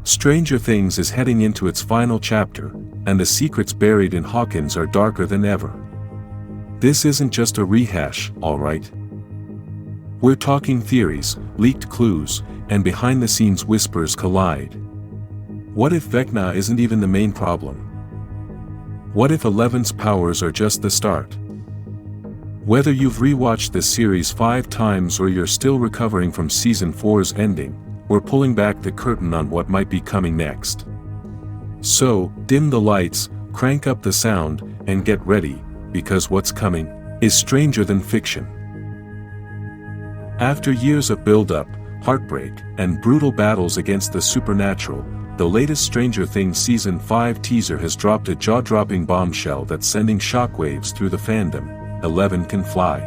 Stranger Things is heading into its final chapter, and the secrets buried in Hawkins are darker than ever. This isn't just a rehash, alright? We're talking theories, leaked clues, and behind-the-scenes whispers collide. What if Vecna isn't even the main problem? What if Eleven's powers are just the start? Whether you've rewatched this series 5 times or you're still recovering from Season 4's ending, we're pulling back the curtain on what might be coming next. So, dim the lights, crank up the sound, and get ready, because what's coming is stranger than fiction. After years of build-up, heartbreak, and brutal battles against the supernatural, the latest Stranger Things Season 5 teaser has dropped a jaw-dropping bombshell that's sending shockwaves through the fandom. 11 can fly.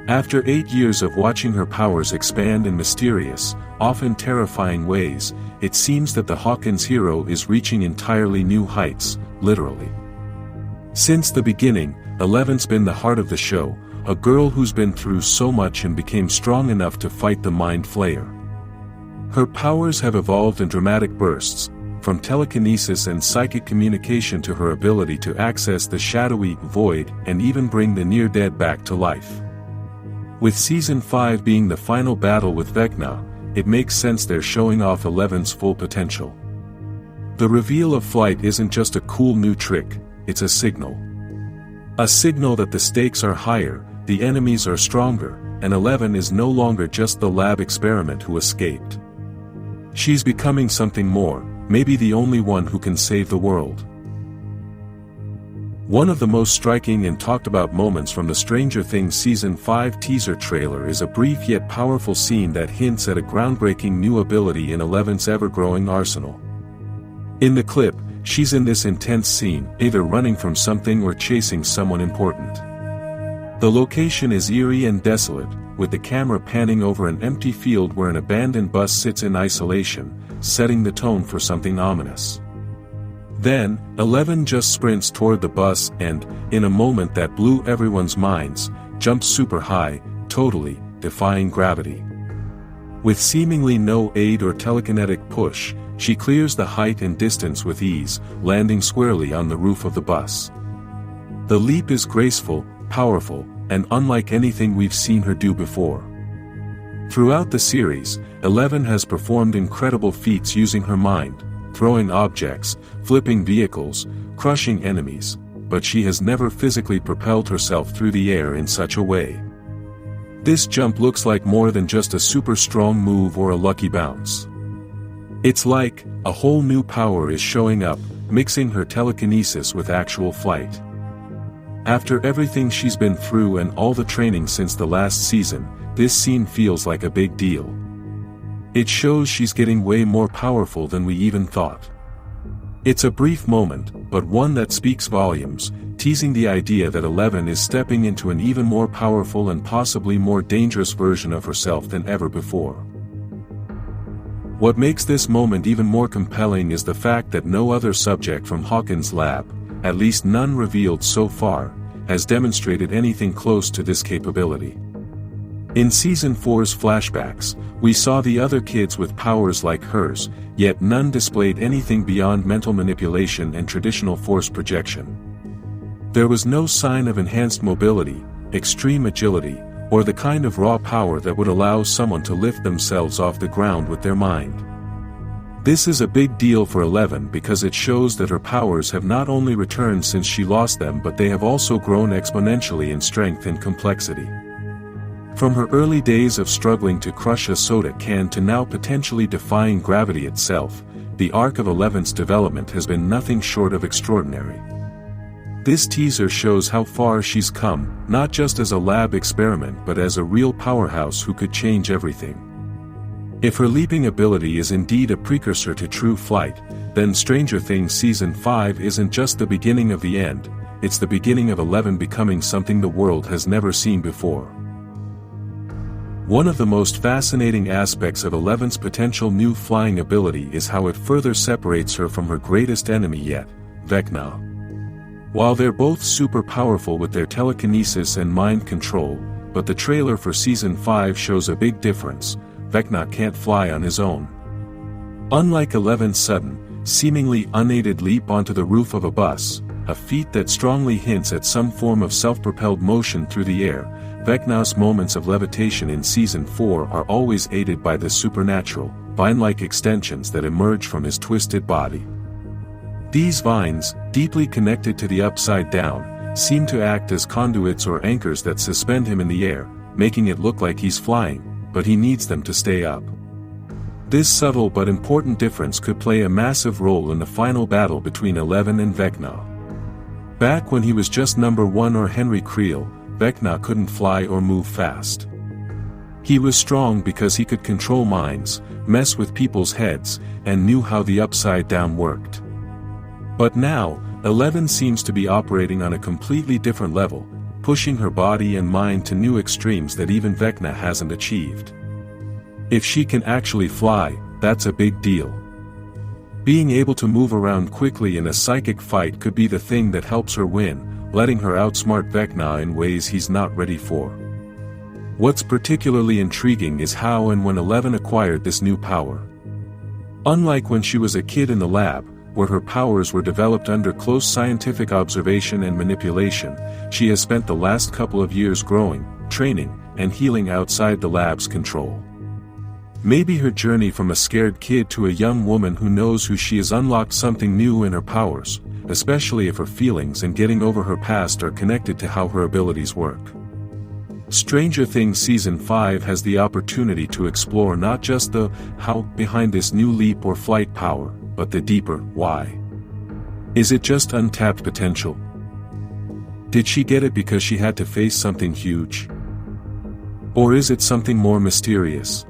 After 8 years of watching her powers expand in mysterious, often terrifying ways, it seems that the Hawkins hero is reaching entirely new heights, literally. Since the beginning, 11's been the heart of the show, a girl who's been through so much and became strong enough to fight the Mind Flayer. Her powers have evolved in dramatic bursts, from telekinesis and psychic communication to her ability to access the shadowy void and even bring the near-dead back to life. With Season 5 being the final battle with Vecna, it makes sense they're showing off 11's full potential. The reveal of flight isn't just a cool new trick, it's a signal. A signal that the stakes are higher, the enemies are stronger, and 11 is no longer just the lab experiment who escaped. She's becoming something more, maybe the only one who can save the world. One of the most striking and talked about moments from the Stranger Things Season 5 teaser trailer is a brief yet powerful scene that hints at a groundbreaking new ability in 11's ever-growing arsenal. In the clip, she's in this intense scene, either running from something or chasing someone important. The location is eerie and desolate, with the camera panning over an empty field where an abandoned bus sits in isolation, setting the tone for something ominous. Then, 11 just sprints toward the bus and, in a moment that blew everyone's minds, jumps super high, totally defying gravity. With seemingly no aid or telekinetic push, she clears the height and distance with ease, landing squarely on the roof of the bus. The leap is graceful, powerful, and unlike anything we've seen her do before. Throughout the series, 11 has performed incredible feats using her mind, throwing objects, flipping vehicles, crushing enemies, but she has never physically propelled herself through the air in such a way. This jump looks like more than just a super strong move or a lucky bounce. It's like, a whole new power is showing up, mixing her telekinesis with actual flight. After everything she's been through and all the training since the last season, this scene feels like a big deal. It shows she's getting way more powerful than we even thought. It's a brief moment, but one that speaks volumes, teasing the idea that 11 is stepping into an even more powerful and possibly more dangerous version of herself than ever before. What makes this moment even more compelling is the fact that no other subject from Hawkins' lab, at least none revealed so far, has demonstrated anything close to this capability. In Season 4's flashbacks, we saw the other kids with powers like hers, yet none displayed anything beyond mental manipulation and traditional force projection. There was no sign of enhanced mobility, extreme agility, or the kind of raw power that would allow someone to lift themselves off the ground with their mind. This is a big deal for 11 because it shows that her powers have not only returned since she lost them, but they have also grown exponentially in strength and complexity. From her early days of struggling to crush a soda can to now potentially defying gravity itself, the arc of 11's development has been nothing short of extraordinary. This teaser shows how far she's come, not just as a lab experiment but as a real powerhouse who could change everything. If her leaping ability is indeed a precursor to true flight, then Stranger Things Season 5 isn't just the beginning of the end, it's the beginning of 11 becoming something the world has never seen before. One of the most fascinating aspects of 11's potential new flying ability is how it further separates her from her greatest enemy yet, Vecna. While they're both super powerful with their telekinesis and mind control, but the trailer for Season 5 shows a big difference: Vecna can't fly on his own. Unlike Eleven's sudden, seemingly unaided leap onto the roof of a bus, a feat that strongly hints at some form of self-propelled motion through the air, Vecna's moments of levitation in Season 4 are always aided by the supernatural, vine-like extensions that emerge from his twisted body. These vines, deeply connected to the Upside Down, seem to act as conduits or anchors that suspend him in the air, making it look like he's flying, but he needs them to stay up. This subtle but important difference could play a massive role in the final battle between Eleven and Vecna. Back when he was just number 1 or Henry Creel, Vecna couldn't fly or move fast. He was strong because he could control minds, mess with people's heads, and knew how the Upside Down worked. But now, Eleven seems to be operating on a completely different level, pushing her body and mind to new extremes that even Vecna hasn't achieved. If she can actually fly, that's a big deal. Being able to move around quickly in a psychic fight could be the thing that helps her win, letting her outsmart Vecna in ways he's not ready for. What's particularly intriguing is how and when Eleven acquired this new power. Unlike when she was a kid in the lab, where her powers were developed under close scientific observation and manipulation, she has spent the last couple of years growing, training, and healing outside the lab's control. Maybe her journey from a scared kid to a young woman who knows who she is unlocked something new in her powers, especially if her feelings and getting over her past are connected to how her abilities work. Stranger Things Season 5 has the opportunity to explore not just the how behind this new leap or flight power, but the deeper why. Is it just untapped potential? Did she get it because she had to face something huge? Or is it something more mysterious?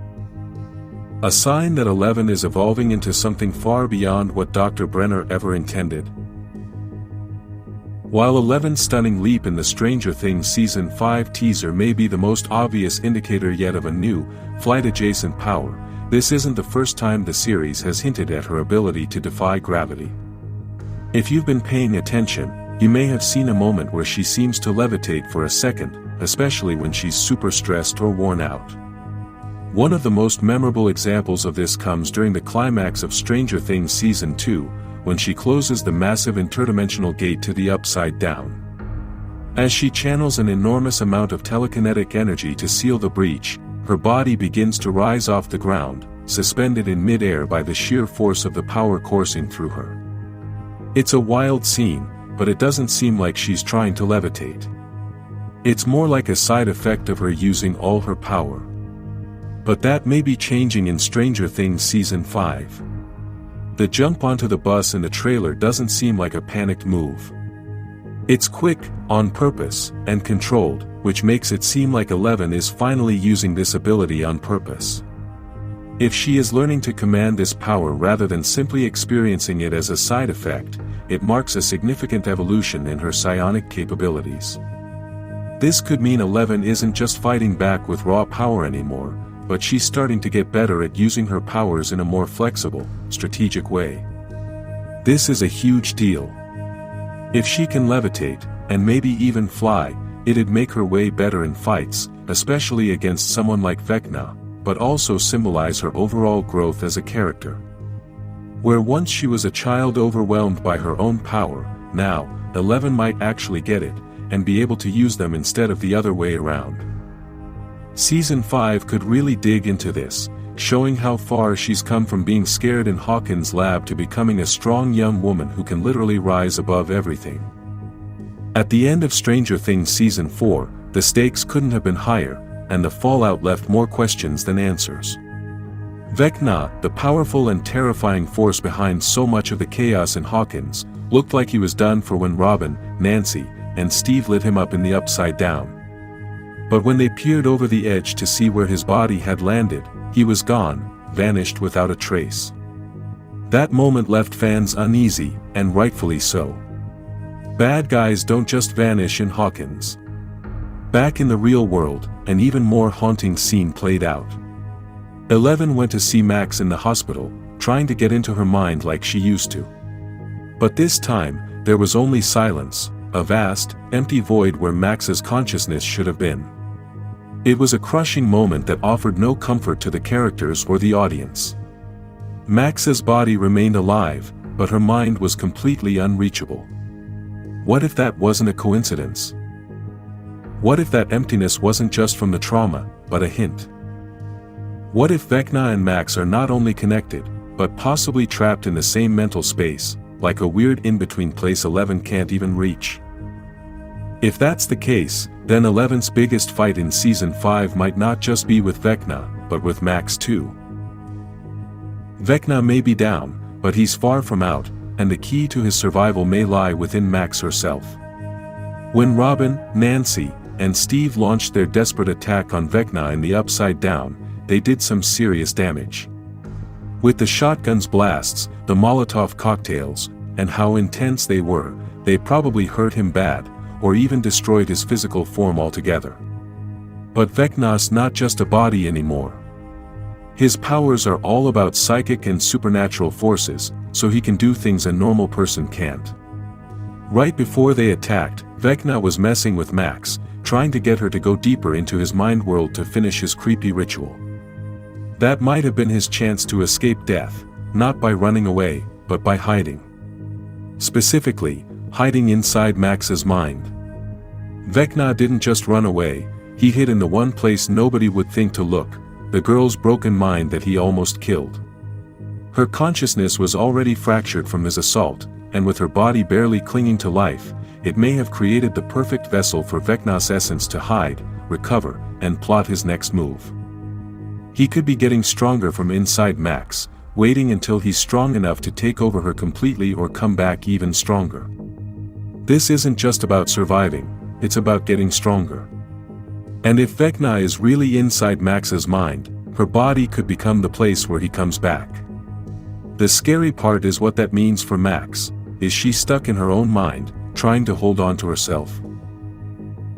A sign that Eleven is evolving into something far beyond what Dr. Brenner ever intended. While Eleven's stunning leap in the Stranger Things Season 5 teaser may be the most obvious indicator yet of a new, flight-adjacent power, this isn't the first time the series has hinted at her ability to defy gravity. If you've been paying attention, you may have seen a moment where she seems to levitate for a second, especially when she's super stressed or worn out. One of the most memorable examples of this comes during the climax of Stranger Things Season 2, when she closes the massive interdimensional gate to the Upside Down. As she channels an enormous amount of telekinetic energy to seal the breach, her body begins to rise off the ground, suspended in mid-air by the sheer force of the power coursing through her. It's a wild scene, but it doesn't seem like she's trying to levitate. It's more like a side effect of her using all her power. But that may be changing in Stranger Things Season 5. The jump onto the bus in the trailer doesn't seem like a panicked move. It's quick, on purpose, and controlled, which makes it seem like Eleven is finally using this ability on purpose. If she is learning to command this power rather than simply experiencing it as a side effect, it marks a significant evolution in her psionic capabilities. This could mean Eleven isn't just fighting back with raw power anymore, but she's starting to get better at using her powers in a more flexible, strategic way. This is a huge deal. If she can levitate, and maybe even fly, it'd make her way better in fights, especially against someone like Vecna, but also symbolize her overall growth as a character. Where once she was a child overwhelmed by her own power, now, Eleven might actually get it, and be able to use them instead of the other way around. Season 5 could really dig into this, showing how far she's come from being scared in Hawkins' lab to becoming a strong young woman who can literally rise above everything. At the end of Stranger Things Season 4, the stakes couldn't have been higher, and the fallout left more questions than answers. Vecna, the powerful and terrifying force behind so much of the chaos in Hawkins, looked like he was done for when Robin, Nancy, and Steve lit him up in the Upside Down. But when they peered over the edge to see where his body had landed, he was gone, vanished without a trace. That moment left fans uneasy, and rightfully so. Bad guys don't just vanish in Hawkins. Back in the real world, an even more haunting scene played out. Eleven went to see Max in the hospital, trying to get into her mind like she used to. But this time, there was only silence, a vast, empty void where Max's consciousness should have been. It was a crushing moment that offered no comfort to the characters or the audience. Max's body remained alive, but her mind was completely unreachable. What if that wasn't a coincidence? What if that emptiness wasn't just from the trauma, but a hint? What if Vecna and Max are not only connected, but possibly trapped in the same mental space, like a weird in-between place 11 can't even reach? If that's the case, then 11's biggest fight in Season 5 might not just be with Vecna, but with Max too. Vecna may be down, but he's far from out, and the key to his survival may lie within Max herself. When Robin, Nancy, and Steve launched their desperate attack on Vecna in the Upside Down, they did some serious damage. With the shotgun's blasts, the Molotov cocktails, and how intense they were, they probably hurt him bad, or even destroyed his physical form altogether. But Vecna's not just a body anymore. His powers are all about psychic and supernatural forces, so he can do things a normal person can't. Right before they attacked, Vecna was messing with Max, trying to get her to go deeper into his mind world to finish his creepy ritual. That might have been his chance to escape death, not by running away, but by hiding. Specifically, hiding inside Max's mind. Vecna didn't just run away, he hid in the one place nobody would think to look, the girl's broken mind that he almost killed. Her consciousness was already fractured from his assault, and with her body barely clinging to life, it may have created the perfect vessel for Vecna's essence to hide, recover, and plot his next move. He could be getting stronger from inside Max, waiting until he's strong enough to take over her completely or come back even stronger. This isn't just about surviving, it's about getting stronger. And if Vecna is really inside Max's mind, her body could become the place where he comes back. The scary part is what that means for Max. Is she stuck in her own mind, trying to hold on to herself?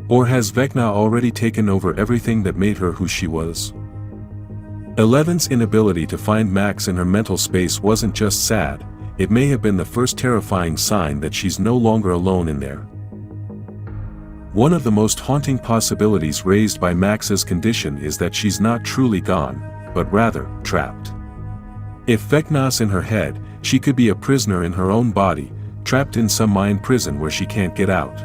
Or has Vecna already taken over everything that made her who she was? 11's inability to find Max in her mental space wasn't just sad, it may have been the first terrifying sign that she's no longer alone in there. One of the most haunting possibilities raised by Max's condition is that she's not truly gone, but rather, trapped. If Vecna's in her head, she could be a prisoner in her own body, trapped in some mind prison where she can't get out.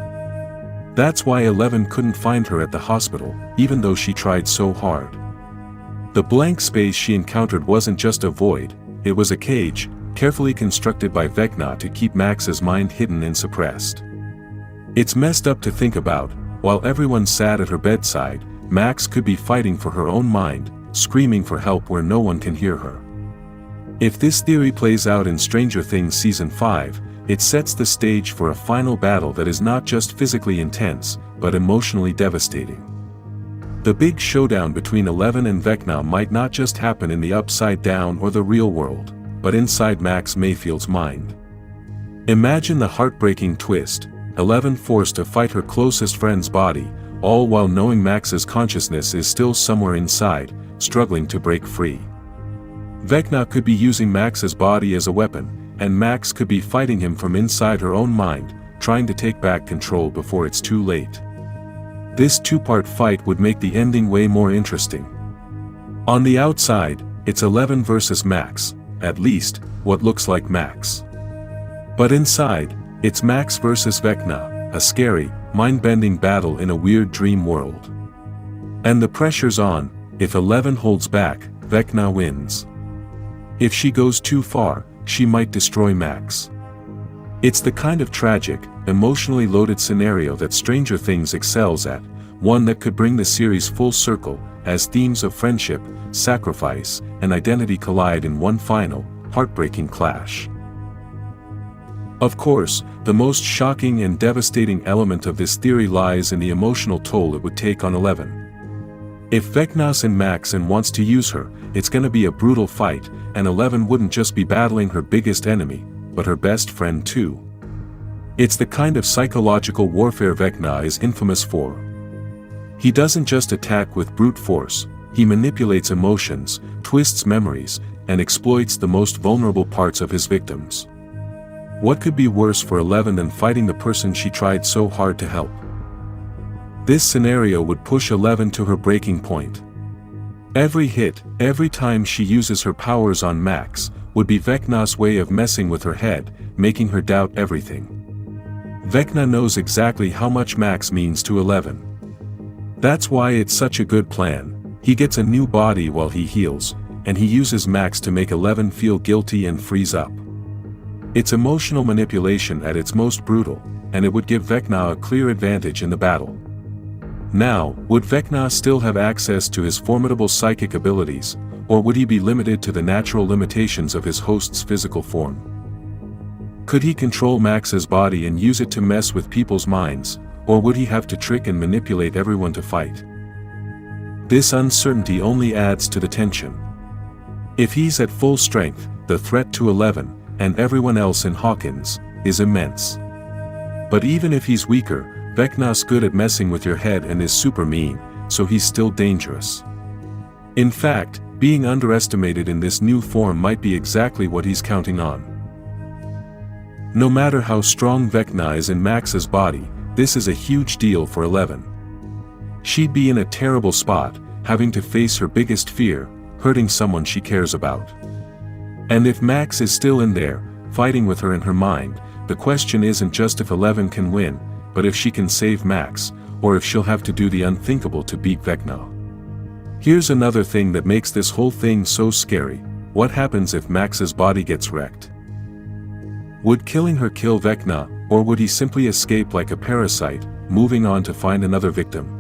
That's why 11 couldn't find her at the hospital, even though she tried so hard. The blank space she encountered wasn't just a void, it was a cage, carefully constructed by Vecna to keep Max's mind hidden and suppressed. It's messed up to think about, while everyone sat at her bedside, Max could be fighting for her own mind, screaming for help where no one can hear her. If this theory plays out in Stranger Things Season 5, it sets the stage for a final battle that is not just physically intense, but emotionally devastating. The big showdown between 11 and Vecna might not just happen in the Upside Down or the real world, but inside Max Mayfield's mind. Imagine the heartbreaking twist, 11 forced to fight her closest friend's body, all while knowing Max's consciousness is still somewhere inside, struggling to break free. Vecna could be using Max's body as a weapon, and Max could be fighting him from inside her own mind, trying to take back control before it's too late. This two-part fight would make the ending way more interesting. On the outside, it's 11 versus Max, at least, what looks like Max. But inside, it's Max versus Vecna, a scary, mind-bending battle in a weird dream world. And the pressure's on, if 11 holds back, Vecna wins. If she goes too far, she might destroy Max. It's the kind of tragic, emotionally loaded scenario that Stranger Things excels at, one that could bring the series full circle, as themes of friendship, sacrifice, and identity collide in one final, heartbreaking clash. Of course, the most shocking and devastating element of this theory lies in the emotional toll it would take on 11. If Vecna's in Max and wants to use her, it's gonna be a brutal fight, and 11 wouldn't just be battling her biggest enemy, but her best friend too. It's the kind of psychological warfare Vecna is infamous for. He doesn't just attack with brute force, he manipulates emotions, twists memories, and exploits the most vulnerable parts of his victims. What could be worse for 11 than fighting the person she tried so hard to help? This scenario would push 11 to her breaking point. Every hit, every time she uses her powers on Max, would be Vecna's way of messing with her head, making her doubt everything. Vecna knows exactly how much Max means to Eleven. That's why it's such a good plan. He gets a new body while he heals, and he uses Max to make Eleven feel guilty and freeze up. It's emotional manipulation at its most brutal, and it would give Vecna a clear advantage in the battle. Now, would Vecna still have access to his formidable psychic abilities, or would he be limited to the natural limitations of his host's physical form? Could he control Max's body and use it to mess with people's minds, or would he have to trick and manipulate everyone to fight? This uncertainty only adds to the tension. If he's at full strength, the threat to Eleven, and everyone else in Hawkins, is immense. But even if he's weaker, Vecna's good at messing with your head and is super mean, so he's still dangerous. In fact, being underestimated in this new form might be exactly what he's counting on. No matter how strong Vecna is in Max's body, this is a huge deal for Eleven. She'd be in a terrible spot, having to face her biggest fear, hurting someone she cares about. And if Max is still in there, fighting with her in her mind, the question isn't just if Eleven can win, but if she can save Max, or if she'll have to do the unthinkable to beat Vecna. Here's another thing that makes this whole thing so scary: what happens if Max's body gets wrecked? Would killing her kill Vecna, or would he simply escape like a parasite, moving on to find another victim?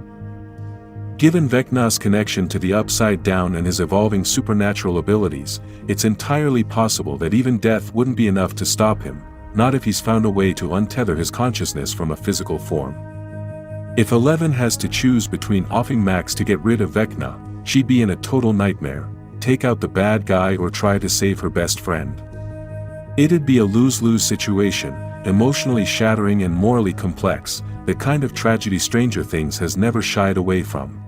Given Vecna's connection to the Upside Down and his evolving supernatural abilities, it's entirely possible that even death wouldn't be enough to stop him, not if he's found a way to untether his consciousness from a physical form. If Eleven has to choose between offing Max to get rid of Vecna, she'd be in a total nightmare: take out the bad guy or try to save her best friend. It'd be a lose-lose situation, emotionally shattering and morally complex, the kind of tragedy Stranger Things has never shied away from.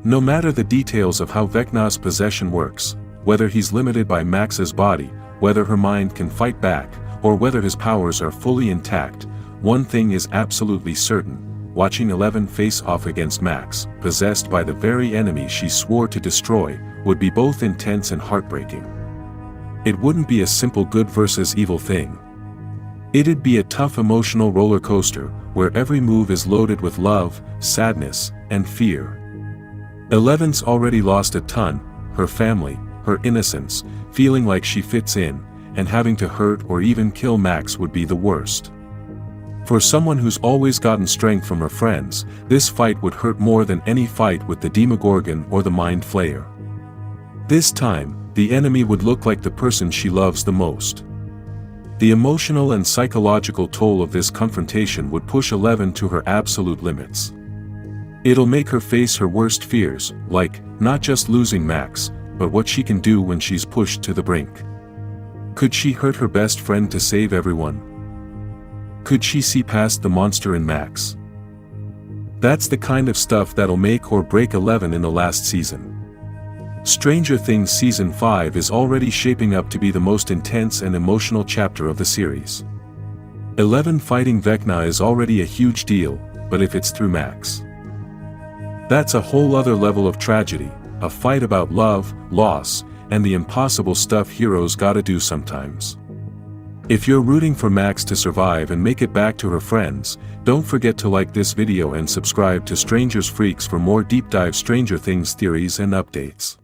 No matter the details of how Vecna's possession works, whether he's limited by Max's body, whether her mind can fight back, or whether his powers are fully intact, one thing is absolutely certain: watching Eleven face off against Max, possessed by the very enemy she swore to destroy, would be both intense and heartbreaking. It wouldn't be a simple good versus evil thing. It'd be a tough emotional roller coaster, where every move is loaded with love, sadness, and fear. Eleven's already lost a ton: her family, her innocence, feeling like she fits in, and having to hurt or even kill Max would be the worst. For someone who's always gotten strength from her friends, this fight would hurt more than any fight with the Demogorgon or the Mind Flayer. This time, the enemy would look like the person she loves the most. The emotional and psychological toll of this confrontation would push Eleven to her absolute limits. It'll make her face her worst fears, like, not just losing Max, but what she can do when she's pushed to the brink. Could she hurt her best friend to save everyone? Could she see past the monster in Max? That's the kind of stuff that'll make or break Eleven in the last season. Stranger Things Season 5 is already shaping up to be the most intense and emotional chapter of the series. Eleven fighting Vecna is already a huge deal, but if it's through Max, that's a whole other level of tragedy, a fight about love, loss, and the impossible stuff heroes gotta do sometimes. If you're rooting for Max to survive and make it back to her friends, don't forget to like this video and subscribe to Stranger's Freaks for more deep dive Stranger Things theories and updates.